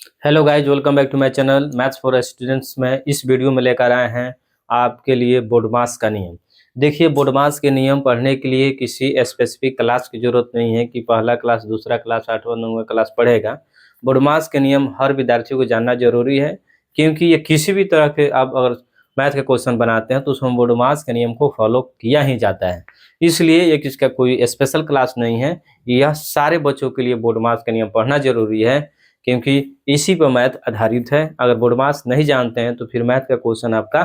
Hello guys, welcome back to my channel maths for students में। इस video में लेकर आए हैं आपके लिए बोडमास का नियम। देखिए, बोडमास के नियम पढ़ने के लिए किसी स्पेसिफिक क्लास की जरूरत नहीं है कि पहला क्लास, दूसरा क्लास, 8वां 9वां क्लास पढ़ेगा। बोडमास के नियम हर विद्यार्थी को जानना जरूरी है, क्योंकि ये किसी भी तरह के आप अगर मैथ के क्वेश्चन बनाते हैं तो उसमें बोडमास के नियम को फॉलो किया ही जाता है। इसलिए ये किसका कोई स्पेशल क्लास नहीं है, यह सारे बच्चों के लिए बोडमास के नियम पढ़ना जरूरी है, क्योंकि इसी पर मैथ आधारित है। अगर बोडमास नहीं जानते हैं तो फिर मैथ का क्वेश्चन आपका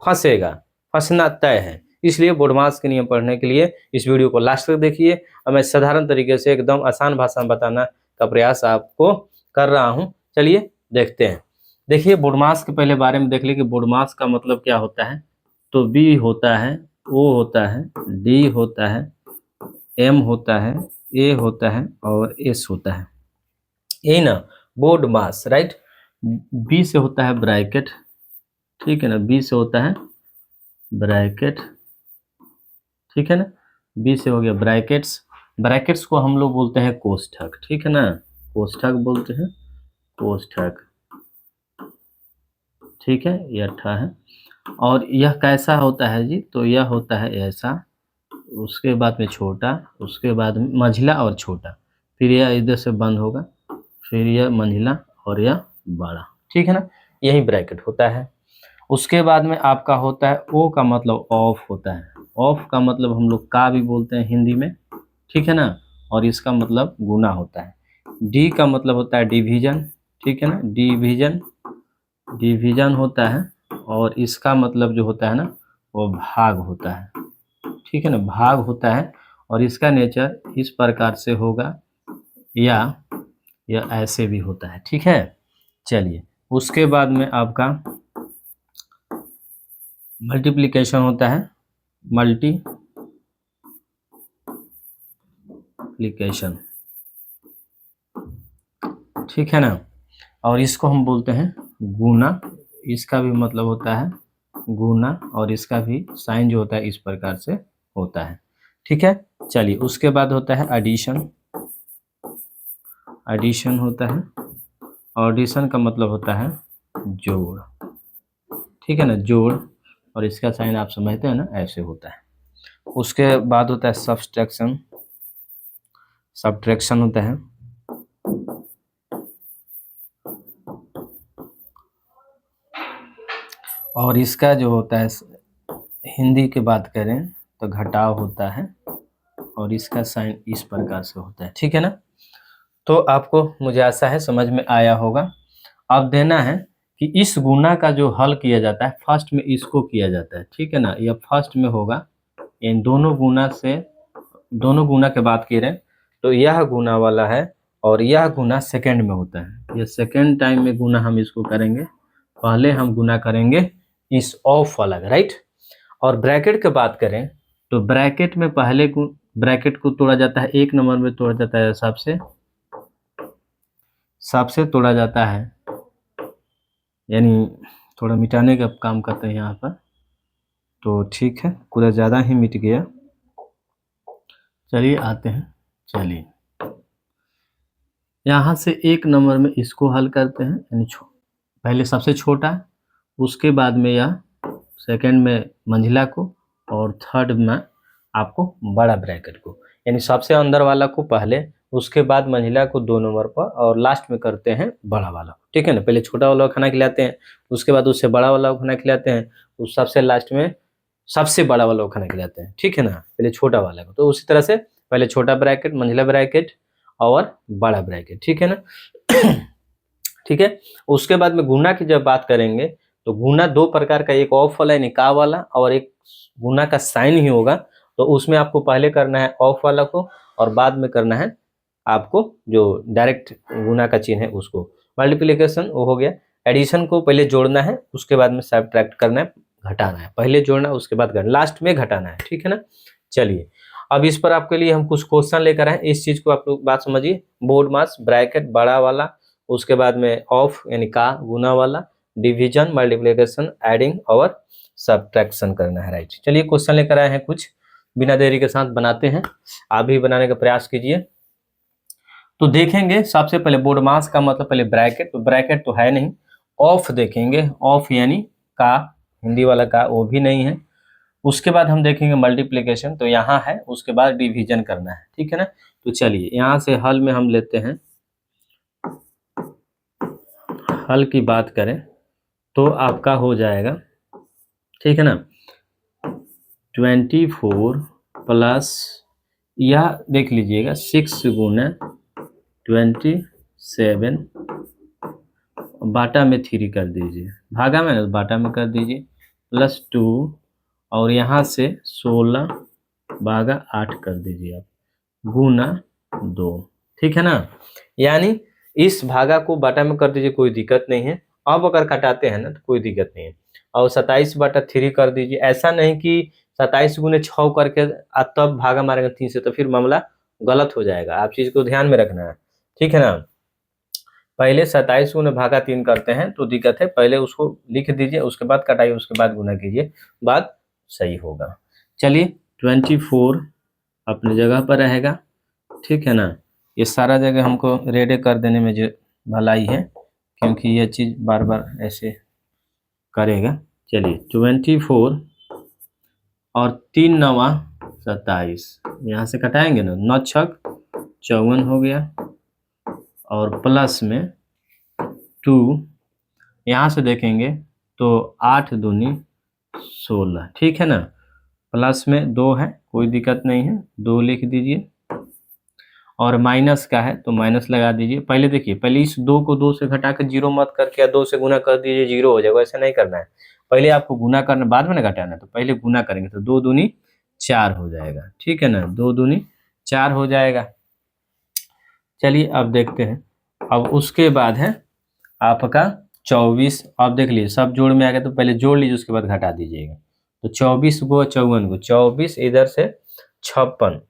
फंसेगा, फंसना तय है। इसलिए बोडमास के नियम पढ़ने के लिए इस वीडियो को लास्ट तक देखिए और मैं साधारण तरीके से एकदम आसान भाषा में बताना का प्रयास आपको कर रहा हूं। चलिए देखते हैं। देखिए, बोडमास के पहले बारे में देख लीजिए कि बोडमास का मतलब क्या होता है। तो बी होता है, ओ होता है, डी होता है, एम होता है, ए होता है और एस होता है। यही ना बोर्ड मास, राइट। बी से होता है ब्रैकेट, ठीक है ना। बी से होता है ब्रैकेट, ठीक है ना। बी से हो गया ब्रैकेट्स। ब्रैकेट्स को हम लोग बोलते हैं कोष्ठक, ठीक है ना। कोष्ठक बोलते हैं, कोष्ठक, ठीक है। यह अट्ठा है। और यह कैसा होता है जी? तो यह होता है ऐसा, उसके बाद में छोटा, उसके बाद में मंझला और छोटा, फिर यह इधर से बंद होगा, फिर यह मंझला और यह बड़ा, ठीक है ना। यही ब्रैकेट होता है। उसके बाद में आपका होता है ओ का मतलब ऑफ होता है। ऑफ का मतलब हम लोग का भी बोलते हैं हिंदी में, ठीक है ना। और इसका मतलब गुना होता है। डी का मतलब होता है डिवीजन, ठीक है ना। डिवीजन, डिवीजन होता है। और इसका मतलब जो होता है ना वो भाग होता है, ठीक है ना। भाग होता है और इसका नेचर इस प्रकार से होगा या ऐसे भी होता है, ठीक है। चलिए, उसके बाद में आपका मल्टीप्लिकेशन होता है, मल्टीप्लिकेशन, ठीक है ना। और इसको हम बोलते हैं गुना। इसका भी मतलब होता है गुना और इसका भी साइन जो होता है इस प्रकार से होता है, ठीक है। चलिए, उसके बाद होता है एडिशन। एडिशन होता है और एडिशन का मतलब होता है जोड़, ठीक है ना। जोड़, और इसका साइन आप समझते हैं ना, ऐसे होता है। उसके बाद होता है सब्सट्रैक्शन। सब्ट्रैक्शन होता है, और इसका जो होता है हिंदी की बात करें तो घटाव होता है और इसका साइन इस प्रकार से होता है, ठीक है ना। तो आपको, मुझे आशा है, समझ में आया होगा। अब देना है कि इस गुना का जो हल किया जाता है फर्स्ट में इसको किया जाता है, ठीक है ना। यह फर्स्ट में होगा। इन दोनों गुना से, दोनों गुना के बात की रहे तो यह गुना वाला है और यह गुना सेकंड में होता है। यह सेकंड टाइम में गुना हम इसको करेंगे। पहले हम गुना करेंगे इस ऑफ वाला, राइट। और ब्रैकेट की बात करें तो ब्रैकेट में पहले ब्रैकेट को तोड़ा जाता है, एक नंबर में तोड़ा जाता है, सबसे तोड़ा जाता है, यानी थोड़ा मिटाने का काम करते हैं यहाँ पर। तो ठीक है, पूरा ज़्यादा ही मिट गया। चलिए आते हैं। चलिए, यहाँ से एक नंबर में इसको हल करते हैं, यानी पहले सबसे छोटा, उसके बाद में यह सेकंड में मंझला को और थर्ड में आपको बड़ा ब्रैकेट को, यानी सबसे अंदर वाला को पहले, उसके बाद मंझला को 2 नंबर पर और लास्ट में करते हैं बड़ा वाला, ठीक है ना। पहले छोटा वाला खाना खिलाते हैं, उसके बाद उससे बड़ा वाला खाना खिलाते हैं, उस सबसे लास्ट में सबसे बड़ा वाला खाना खिलाते हैं, ठीक है ना। पहले छोटा वाला को, तो उसी तरह से पहले छोटा ब्रैकेट, मंझला ब्रैकेट और बड़ा ब्रैकेट, ठीक है ना। ठीक है। उसके बाद में गुना की जब बात करेंगे तो गुना 2 प्रकार का, एक ऑफ वाला यानी का वाला और एक गुना का साइन ही होगा। तो उसमें आपको पहले करना है ऑफ वाला को और बाद में करना है आपको जो डायरेक्ट गुना का चिन्ह है उसको। मल्टीप्लिकेशन वो हो गया। एडिशन को पहले जोड़ना है, उसके बाद में सब्ट्रैक्ट करना है, घटाना है। पहले जोड़ना है, उसके बाद लास्ट में घटाना है, ठीक है ना। चलिए, अब इस पर आपके लिए हम कुछ क्वेश्चन लेकर आए, इस चीज को आप लोग बात समझिए। बोर्ड मास, ब्रैकेट बड़ा वाला, उसके बाद में ऑफ यानी का गुना वाला, डिवीजन, मल्टीप्लिकेशन, एडिंग और सब्ट्रैक्शन करना है, राइट। चलिए, क्वेश्चन लेकर आए हैं कुछ, बिना देरी के साथ बनाते हैं। आप भी बनाने का प्रयास कीजिए। तो देखेंगे सबसे पहले बोर्ड मास का मतलब पहले ब्रैकेट, तो ब्रैकेट तो है नहीं, ऑफ देखेंगे, ऑफ यानी का, हिंदी वाला का वो भी नहीं है। उसके बाद हम देखेंगे मल्टीप्लिकेशन, तो यहाँ है, उसके बाद डिवीजन करना है, ठीक है ना। तो चलिए यहाँ से हल में हम लेते हैं, हल की बात करें तो आपका हो जाएगा, ठीक है ना, 24 प्लस, यह देख लीजिएगा 6 गुना 27, बाटा में 3 कर दीजिए, भागा में ना बाटा में कर दीजिए, प्लस 2 और यहाँ से 16 भागा 8 कर दीजिए आप, गुना 2, ठीक है ना। यानी इस भागा को बाटा में कर दीजिए, कोई दिक्कत नहीं है। अब अगर कटाते हैं ना तो कोई दिक्कत नहीं है, और 27/3 कर दीजिए। ऐसा नहीं कि 27 गुने 6 करके तब भागा मारेंगे 3 से, तो फिर मामला गलत हो जाएगा, आप चीज को ध्यान में रखना है, ठीक है ना। पहले 27 गुने भागा 3 करते हैं तो दिक्कत है, पहले उसको लिख दीजिए, उसके बाद कटाइए, उसके बाद गुना कीजिए, बात सही होगा। चलिए 24 अपनी जगह पर रहेगा, ठीक है ना। ये सारा जगह हमको रेडे कर देने में जो भलाई है, क्योंकि ये चीज़ बार बार ऐसे करेगा। चलिए 24 और 3 9 27, यहाँ से कटाएंगे ना, 9 छक 54 हो गया, और प्लस में 2, यहाँ से देखेंगे तो 8 दूनी 16, ठीक है ना। प्लस में 2 है, कोई दिक्कत नहीं है, 2 लिख दीजिए, और माइनस का है तो माइनस लगा दीजिए। पहले देखिए, पहले इस 2 को 2 से घटा कर 0 मत करके या 2 से गुना कर दीजिए, 0 हो जाएगा, ऐसा नहीं करना है। पहले आपको गुना करना, बाद में ना घटाना है, तो पहले गुना करेंगे तो 2 दूनी 4 हो जाएगा, ठीक है ना, 2 दूनी 4 हो जाएगा। चलिए अब देखते हैं, अब उसके बाद है आपका 24, अब देख लीजिए सब जोड़ में आ गया, तो पहले जोड़ लीजिए, उसके बाद घटा दीजिएगा, तो 24 को 54 को 24, इधर से 56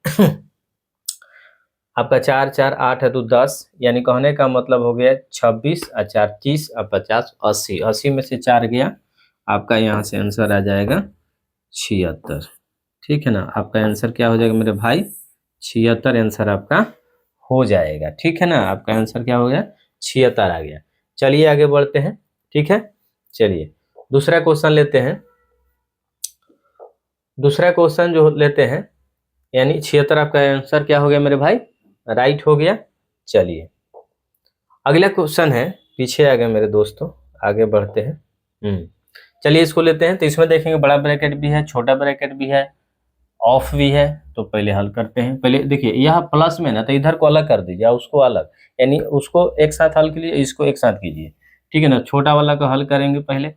आपका 4 4 8 है तो 10, यानी कहने का मतलब हो गया 26 और 4 30 और 50 80, 80 में से 4 गया, आपका यहाँ से आंसर आ जाएगा 76, ठीक है ना। आपका आंसर क्या हो जाएगा मेरे भाई, 76 आंसर आपका हो जाएगा, ठीक है ना। आपका आंसर क्या हो गया, 76 आ गया। चलिए आगे बढ़ते हैं, ठीक है। चलिए दूसरा क्वेश्चन लेते हैं, दूसरा क्वेश्चन जो लेते हैं, यानी 76 आपका आंसर क्या हो गया मेरे भाई, राइट हो गया। चलिए अगला क्वेश्चन है, पीछे आ गए मेरे दोस्तों, आगे बढ़ते हैं। चलिए इसको लेते हैं, तो इसमें देखेंगे बड़ा ब्रैकेट भी है, छोटा ब्रैकेट भी है, ऑफ भी है, तो पहले हल करते हैं। पहले देखिए यह प्लस में ना, तो इधर को अलग कर दीजिए, उसको अलग, यानी उसको एक साथ हल कीजिए, इसको एक साथ कीजिए, ठीक है ना। छोटा वाला को हल करेंगे पहले,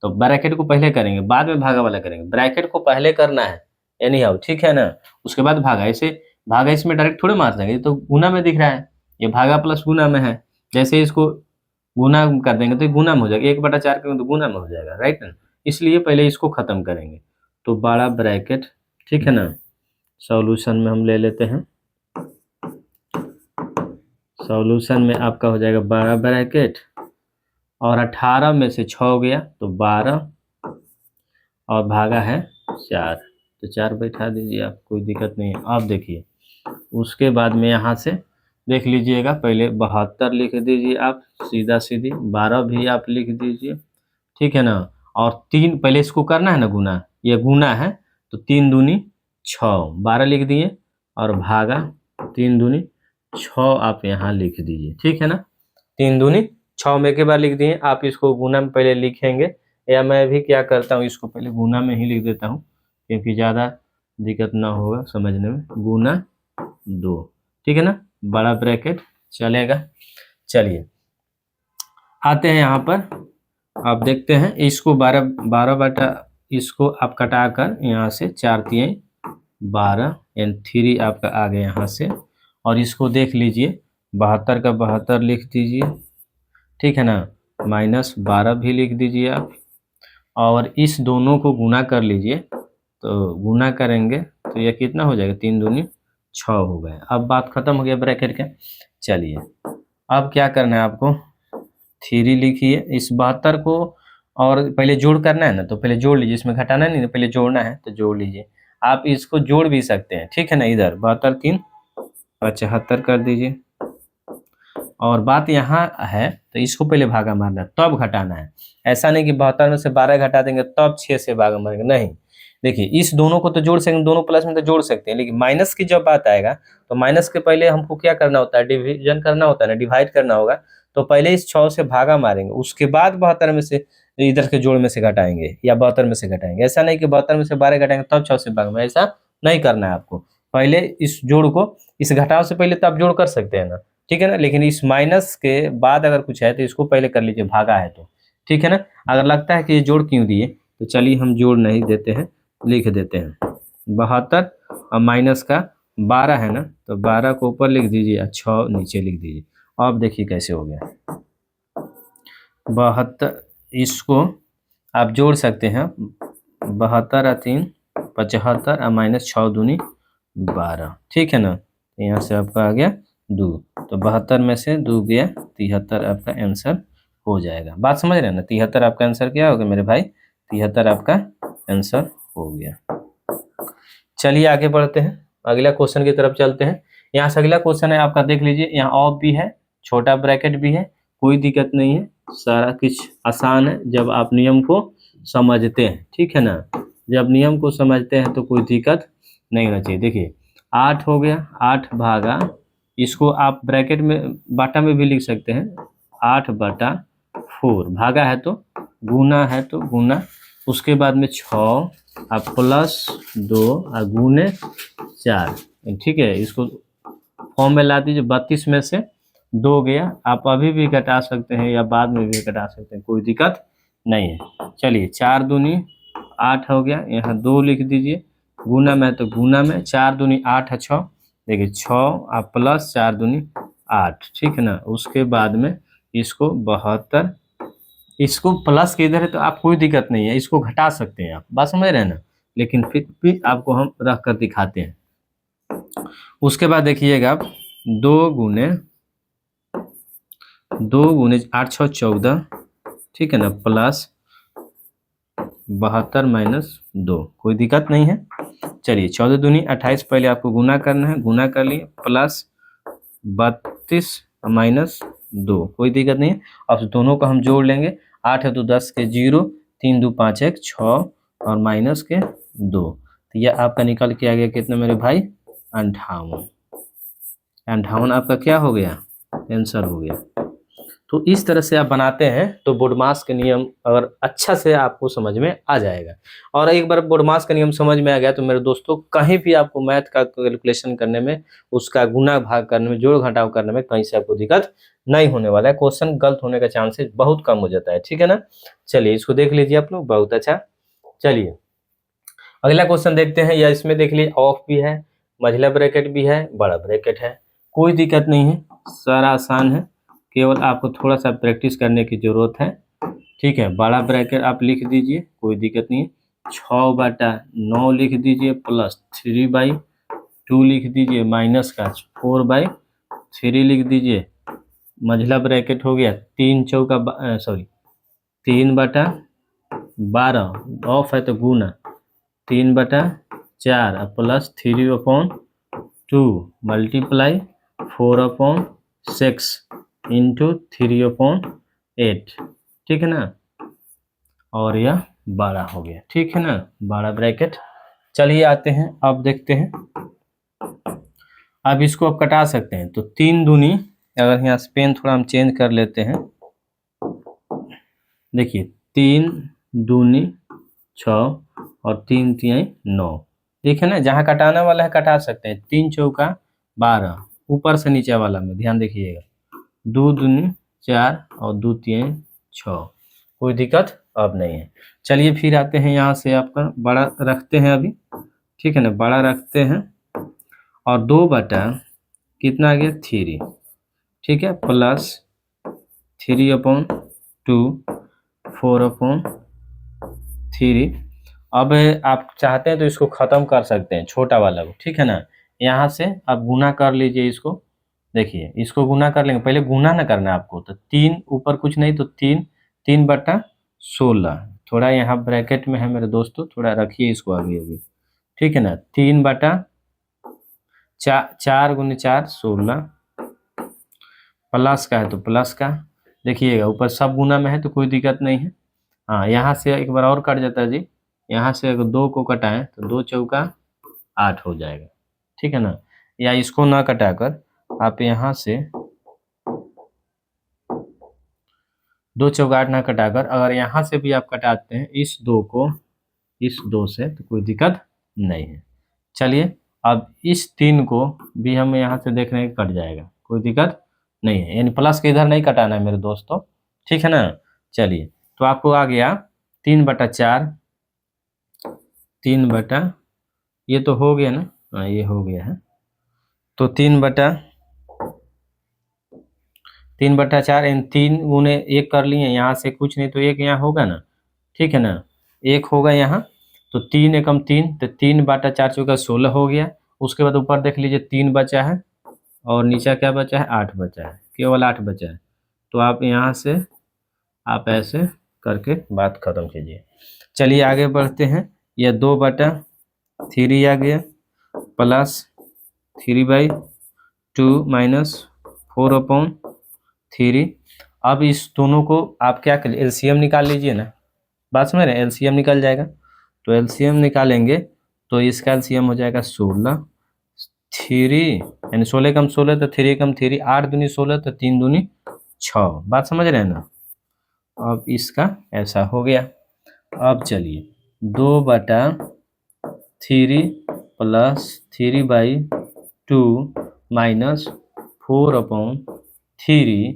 तो ब्रैकेट को पहले करेंगे, बाद में भागा वाला करेंगे, ब्रैकेट को पहले करना है, यानी हाउ, ठीक है ना, उसके बाद भागा। ऐसे भागा इसमें डायरेक्ट थोड़े मार देंगे, ये तो गुना में दिख रहा है, ये भागा प्लस गुना में है, जैसे इसको गुना कर देंगे तो गुना में हो जाएगा, 1/4 करेंगे तो गुना में हो जाएगा, राइट ना। इसलिए पहले इसको खत्म करेंगे, तो बड़ा ब्रैकेट, ठीक है ना। सॉल्यूशन में हम ले लेते हैं, सॉल्यूशन में आपका हो जाएगा बड़ा ब्रैकेट, और 18 में से 6 गया तो 12, और भागा है 4, तो 4 बैठा दीजिए आप, कोई दिक्कत नहीं है। अब देखिए उसके बाद में यहाँ से देख लीजिएगा, पहले 72 लिख दीजिए आप, सीधा सीधी 12 भी आप लिख दीजिए, ठीक है ना। और 3 पहले इसको करना है ना गुना, ये गुना है, तो 3 दूनी 6, 12 लिख दिए, और भागा 3 दूनी 6 आप यहाँ लिख दीजिए, ठीक है ना। 3 दूनी 6 में एक बार लिख दिए, आप इसको गुना में पहले लिखेंगे, या मैं भी क्या करता हूँ, इसको पहले गुना में ही लिख देता हूँ, क्योंकि ज़्यादा दिक्कत ना होगा समझने में, गुना 2, ठीक है ना, बड़ा ब्रैकेट चलेगा। चलिए आते हैं यहाँ पर, आप देखते हैं इसको 12 बटा, इसको आप कटा कर यहाँ से 4 3 12 एंड 3 आपका आ गया यहाँ से, और इसको देख लीजिए 72 का 72 लिख दीजिए, ठीक है ना, -12 भी लिख दीजिए आप, और इस दोनों को गुना कर लीजिए, तो गुना करेंगे तो यह कितना हो जाएगा, 3 दूनी 6 हो गए। अब बात खत्म हो गया ब्रैकेट के। चलिए अब क्या करना है आपको, 3 लिखिए, इस 72 को, और पहले जोड़ करना है ना, तो पहले जोड़ लीजिए, इसमें घटाना नहीं, पहले जोड़ना है तो जोड़ लीजिए। आप इसको जोड़ भी सकते हैं, ठीक है ना, इधर 72 3 75 कर दीजिए, और बात यहाँ है तो इसको पहले भागा मारना है तब घटाना है। ऐसा नहीं कि 72 में से 12 घटा देंगे तब 6 से भागा मारेंगे, नहीं। देखिए इस दोनों को तो जोड़ सकते हैं, दोनों प्लस में तो जोड़ सकते हैं, लेकिन माइनस की जब बात आएगा तो माइनस के पहले हमको क्या करना होता है, डिवीजन करना होता है ना, डिवाइड करना होगा। तो पहले इस 6 से भागा मारेंगे, उसके बाद 72 में से इधर के जोड़ में से घटाएंगे या 72 में से घटाएंगे। ऐसा नहीं कि 72 में से 12 घटाएंगे तब 6 से भागा, ऐसा नहीं करना है आपको। पहले इस जोड़ को, इस घटाव से पहले तो आप जोड़ कर सकते हैं ना, ठीक है ना, लेकिन इस माइनस के बाद अगर कुछ है तो इसको पहले कर लीजिए, भागा है तो, ठीक है ना। अगर लगता है कि ये जोड़ क्यों दिए तो चलिए हम जोड़ नहीं देते हैं, लिख देते हैं 72 और माइनस का 12 है ना, तो 12 को ऊपर लिख दीजिए और 6 नीचे लिख दीजिए। अब देखिए कैसे हो गया 72, इसको आप जोड़ सकते हैं 72 और 3 75 और माइनस 6 दूनी 12, ठीक है ना। यहाँ से आपका आ गया 2, तो 72 में से 2 गया 73 आपका आंसर हो जाएगा। बात समझ रहे हैं ना, 73 आपका आंसर क्या होगा मेरे भाई, 73 आपका आंसर हो गया। चलिए आगे बढ़ते हैं, अगला क्वेश्चन की तरफ चलते हैं। यहाँ से अगला क्वेश्चन है आपका, देख लीजिए, यहाँ ऑफ भी है, छोटा ब्रैकेट भी है, कोई दिक्कत नहीं है, सारा कुछ आसान है जब आप नियम को समझते हैं, ठीक है ना। जब नियम को समझते हैं तो कोई दिक्कत नहीं होना चाहिए। देखिए 8 हो गया, 8 भागा, इसको आप ब्रैकेट में बाटा में भी लिख सकते हैं, 8/4, भागा है तो गुना है तो गुना, उसके बाद में 6 आप प्लस 2 और गुने 4, ठीक है। इसको फॉर्म में ला दीजिए, 32 में से 2 गया, आप अभी भी घटा सकते हैं या बाद में भी घटा सकते हैं, कोई दिक्कत नहीं है। चलिए 4 दूनी 8 हो गया, यहाँ 2 लिख दीजिए, गुना में तो गुना में, 4 दूनी 8 है 6, देखिए 6 आप प्लस 4 दूनी 8, ठीक है ना। उसके बाद में इसको 72, इसको प्लस के इधर है तो आप कोई दिक्कत नहीं है, इसको घटा सकते हैं आप, बात समझ रहे हैं ना, लेकिन फिर भी आपको हम रख कर दिखाते हैं। उसके बाद देखिएगा आप 2 गुने 8 6 14, ठीक है ना, प्लस 72 माइनस 2, कोई दिक्कत नहीं है। चलिए 14 दूनी 28, पहले आपको गुना करना है, गुना कर लिए, प्लस 32 माइनस 2, कोई दिक्कत नहीं है। अब दोनों को हम जोड़ लेंगे, 8 है तो 10 के 0, 3 2 5 1 6 और माइनस के 2, तो यह आपका निकल के आ गया कितना मेरे भाई, 58। 58 आपका क्या हो गया, आंसर हो गया। तो इस तरह से आप बनाते हैं तो बोडमास के नियम अगर अच्छा से आपको समझ में आ जाएगा। और एक बार बोडमास का नियम समझ में आ गया तो मेरे दोस्तों कहीं भी आपको मैथ का कैलकुलेशन करने में, उसका गुना भाग करने में, जोड़ घटाव करने में कहीं से आपको दिक्कत नहीं होने वाला है, क्वेश्चन गलत होने का चांसेस बहुत कम हो जाता है, ठीक है ना। चलिए इसको देख लीजिए आप लोग, बहुत अच्छा। चलिए अगला क्वेश्चन देखते हैं, या इसमें देख लीजिए ऑफ भी है, मझला ब्रैकेट भी है, बड़ा ब्रैकेट है, कोई दिक्कत नहीं है, सारा आसान है, केवल आपको थोड़ा सा प्रैक्टिस करने की जरूरत है, ठीक है। बड़ा ब्रैकेट आप लिख दीजिए, कोई दिक्कत नहीं है, 6/9 लिख दीजिए, प्लस 3/2 लिख दीजिए, माइनस का 4/3 लिख दीजिए, मझला ब्रैकेट हो गया 3/12, ऑफ है तो गुना 3/4 प्लस 3/2 मल्टीप्लाई 4/6 इंटू 3/8, ठीक है ना, और यह 12 हो गया, ठीक है ना, 12 ब्रैकेट। चलिए आते हैं, अब देखते हैं, अब इसको आप कटा सकते हैं, तो 3 दूनी, अगर यहाँ से पेन थोड़ा हम चेंज कर लेते हैं, देखिए 3 दूनी 6 और 3 3 9, देखिए ना, जहाँ कटाना वाला है कटा सकते हैं, 3 चौका 12, ऊपर से नीचे वाला में ध्यान देखिएगा, 2 दूनी 4 और 2 3 6, कोई दिक्कत अब नहीं है। चलिए फिर आते हैं, यहाँ से आपका बड़ा रखते हैं अभी, ठीक है ना, बड़ा रखते हैं, और 2 बटा कितना आ गया 3, ठीक है, प्लस 3/2 4/3। अब आप चाहते हैं तो इसको ख़त्म कर सकते हैं, छोटा वाला को, ठीक है ना, यहाँ से आप गुना कर लीजिए इसको, देखिए इसको गुना कर लेंगे, पहले गुना ना करना है आपको, तो 3 ऊपर कुछ नहीं तो 3/16, थोड़ा यहाँ ब्रैकेट में है मेरे दोस्तों, थोड़ा रखिए इसको अभी अभी, ठीक है ना, 3/4 4 × 4 16 प्लस का है तो प्लस का, देखिएगा ऊपर सब गुना में है तो कोई दिक्कत नहीं है। हाँ, यहाँ से एक बार और कट जाता है जी, यहाँ से अगर 2 को कटाएं तो 2 चौका 8 हो जाएगा, ठीक है ना। या इसको ना कटाकर आप यहाँ से 2 चौका 8 ना कटाकर अगर यहाँ से भी आप कटाते हैं इस 2 को इस 2 से तो कोई दिक्कत नहीं है। चलिए अब इस 3 को भी हम यहाँ से देख रहे हैं कट जाएगा, कोई दिक्कत नहीं है, यानी प्लस के इधर नहीं कटाना है मेरे दोस्तों, ठीक है ना। चलिए तो आपको आ गया 3/4, 3 ये तो हो गया ना, हाँ ये हो गया है, तो 3/4 इन 3 गुने 1 कर लिए, यहाँ से कुछ नहीं तो 1 यहाँ होगा ना, ठीक है ना, 1 होगा यहाँ, तो 3 एकम 3, तो 3/4 चौका 16 हो गया। उसके बाद ऊपर देख लीजिए 3 बचा है और नीचे क्या बचा है, 8 बचा है, केवल 8 बचा है। तो आप यहाँ से आप ऐसे करके बात खत्म कीजिए। चलिए आगे बढ़ते हैं, यह 2/3 आ गया प्लस 3/2 माइनस 4/3। अब इस दोनों को आप क्या करिए, एलसीएम निकाल लीजिए ना, बात समझ रहे हैं, एलसीएम निकल जाएगा। तो एलसीएम निकालेंगे तो इसका एलसीएम हो जाएगा 16, 3 यानी 16 कम 16 तो 3 कम 3, 8 दूनी 16 तो 3 दूनी 6, बात समझ रहे हैं ना। अब इसका ऐसा हो गया। अब चलिए 2/3 प्लस 3/2 माइनस 4/3,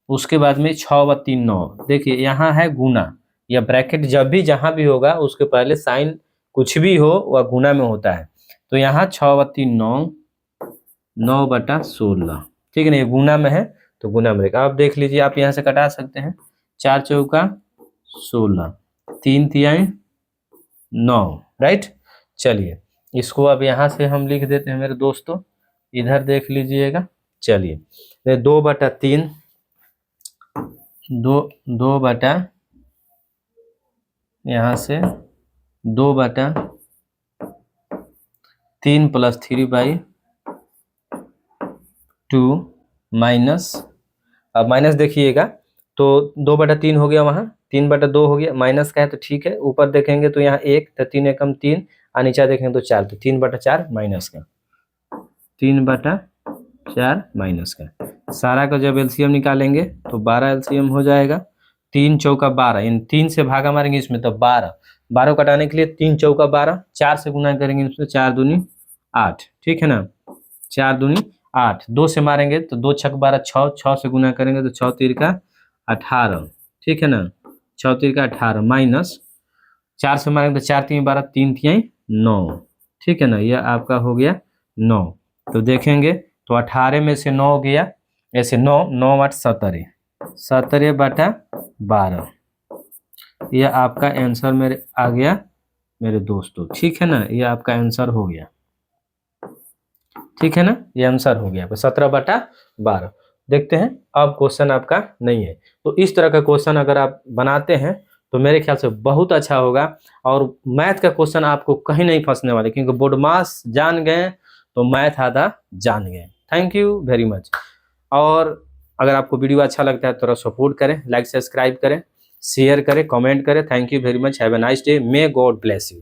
उसके बाद में 6/3 9। देखिए यहाँ है गुना, या ब्रैकेट जब भी जहाँ भी होगा उसके पहले साइन कुछ भी हो वह गुना में होता है। तो यहाँ 6/3 9, 9/16, ठीक है ना, ये गुना में है तो गुना में रहेगा। आप देख लीजिए, आप यहाँ से कटा सकते हैं, 4 चौका 16, 3 तिहाई 9, राइट। चलिए इसको अब यहाँ से हम लिख देते हैं मेरे दोस्तों, इधर देख लीजिएगा। चलिए 2/3 2 बटा यहाँ से 2/3 प्लस 3/2 माइनस, अब माइनस देखिएगा तो 2/3 हो गया, वहाँ 3/2 हो गया, माइनस का है तो ठीक है। ऊपर देखेंगे तो यहाँ 1 तो 3 एकम 3 और नीचे देखेंगे तो 4, तो 3/4 माइनस का, 3/4 माइनस का। सारा का जब एलसीएम निकालेंगे तो 12 एलसीएम हो जाएगा, 3 चौका 12, इन 3 से भागा मारेंगे इसमें तो 12, 12 कटाने के लिए 3 चौका 12, 4 से गुना करेंगे इसमें, 4 दूनी 8, ठीक है ना, 4 दूनी 8, 2 से मारेंगे तो 2 छक 12 6, 6 से गुना करेंगे तो 6 तीर का 18, ठीक है ना, 6 तीर का 18 माइनस 4 से मारेंगे तो 4 3 12, 3 तिहाई 9, ठीक है ना, यह आपका हो गया 9। तो देखेंगे तो 18 में से 9 गया, ऐसे 9 9 8 17, 17/12, यह आपका आंसर मेरे आ गया मेरे दोस्तों, ठीक है ना, यह आपका आंसर हो गया, ठीक है ना, ये आंसर हो गया 17/12। देखते हैं अब क्वेश्चन आपका नहीं है, तो इस तरह का क्वेश्चन अगर आप बनाते हैं तो मेरे ख्याल से बहुत अच्छा होगा, और मैथ का क्वेश्चन आपको कहीं नहीं फंसने वाले, क्योंकि बोर्ड मास जान गए तो मैथ आधा जान गए। Thank you very much. और अगर आपको वीडियो अच्छा लगता है तो सपोर्ट करें, लाइक सब्सक्राइब करें, शेयर करें, कमेंट करें। Thank you very much, have a nice day, may God bless you.